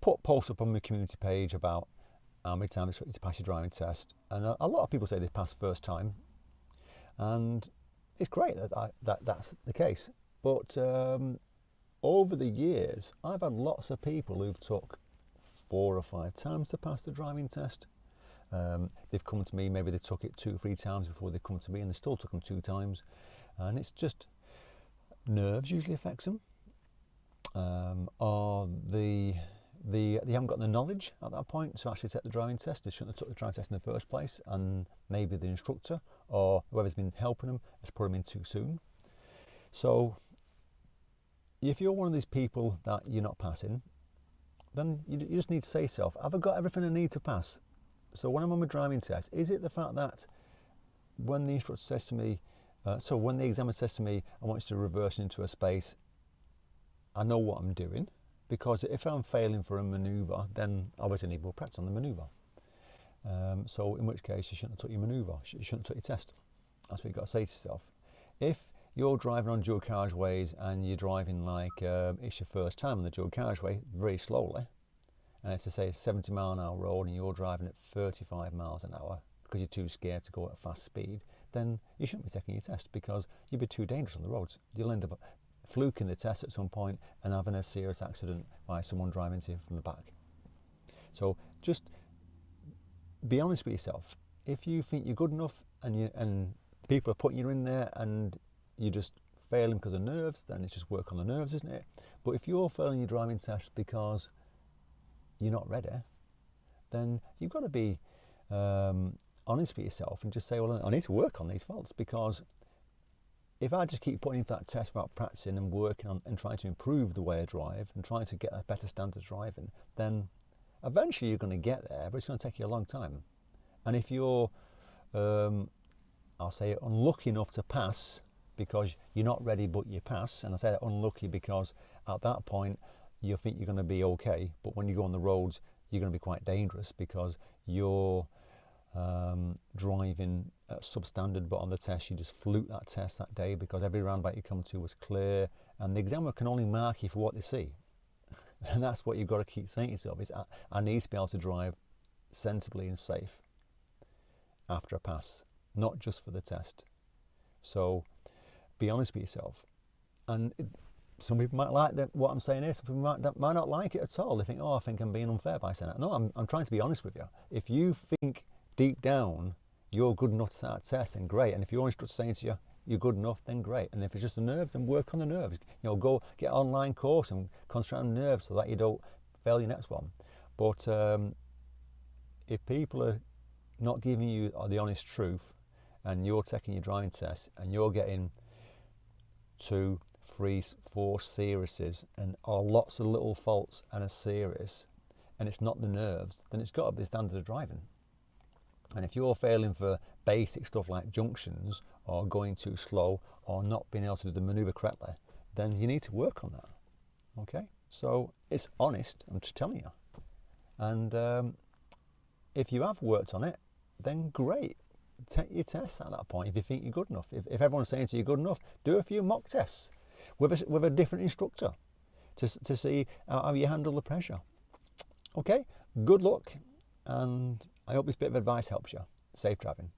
put posts up on my community page about how many times it took you to pass your driving test, and a lot of people say they passed first time, and it's great that's the case. But over the years, I've had lots of people who've took 4 or 5 times to pass the driving test. They've come to me, maybe they took it 2 or 3 times before they come to me, and they still took them 2 times, and it's just nerves usually affects them, or they haven't got the knowledge at that point to actually take the driving test. They shouldn't have took the driving test in the first place, and maybe the instructor or whoever's been helping them has put them in too soon. So if you're one of these people that you're not passing, then you just need to say to yourself, have I got everything I need to pass? So when I'm on my driving test, is it the fact that when the instructor says to me, when the examiner says to me, I want you to reverse into a space, I know what I'm doing? Because if I'm failing for a manoeuvre, then obviously I need more practice on the manoeuvre. So in which case you shouldn't have took your manoeuvre, you shouldn't have took your test. That's what you've got to say to yourself. If you're driving on dual carriageways and you're driving like it's your first time on the dual carriageway very slowly, and it's to say a 70 mile an hour road and you're driving at 35 miles an hour because you're too scared to go at fast speed, then you shouldn't be taking your test because you'll be too dangerous on the roads. You'll end up fluking the test at some point and having a serious accident by someone driving to you from the back. So just be honest with yourself. If you think you're good enough and people are putting you in there and you're just failing because of nerves, then it's just work on the nerves, isn't it? But if you're failing your driving test because you're not ready, then you've got to be honest with yourself and just say, well, I need to work on these faults, because if I just keep putting in for that test without practicing and working on and trying to improve the way I drive and trying to get a better standard of driving, then eventually you're going to get there, but it's going to take you a long time. And if you're, I'll say, unlucky enough to pass because you're not ready but you pass, and I say that unlucky because at that point you think you're going to be okay, but when you go on the roads you're going to be quite dangerous because you're driving substandard, but on the test you just fluke that test that day because every roundabout you come to was clear, and the examiner can only mark you for what they see. And that's what you've got to keep saying to yourself, is I need to be able to drive sensibly and safe after a pass, not just for the test. So be honest with yourself. And some people might like what I'm saying here, some people might not like it at all. They think, oh, I think I'm being unfair by saying that. No, I'm trying to be honest with you. If you think deep down you're good enough to start a test, then great. And if your instructor's saying to you, you're good enough, then great. And if it's just the nerves, then work on the nerves. Go get an online course and concentrate on nerves so that you don't fail your next one. But if people are not giving you the honest truth, and you're taking your driving test and you're getting 2, 3, 4 seriouses or lots of little faults and a serious, and it's not the nerves, then it's got to be the standard of driving. And if you're failing for basic stuff like junctions or going too slow or not being able to do the manoeuvre correctly, then you need to work on that. Okay? So it's honest, I'm just telling you. And if you have worked on it, then great. Take your tests at that point if you think you're good enough. If everyone's saying to you you're good enough, do a few mock tests with a different instructor to see how you handle the pressure. Okay? Good luck, and I hope this bit of advice helps you. Safe driving.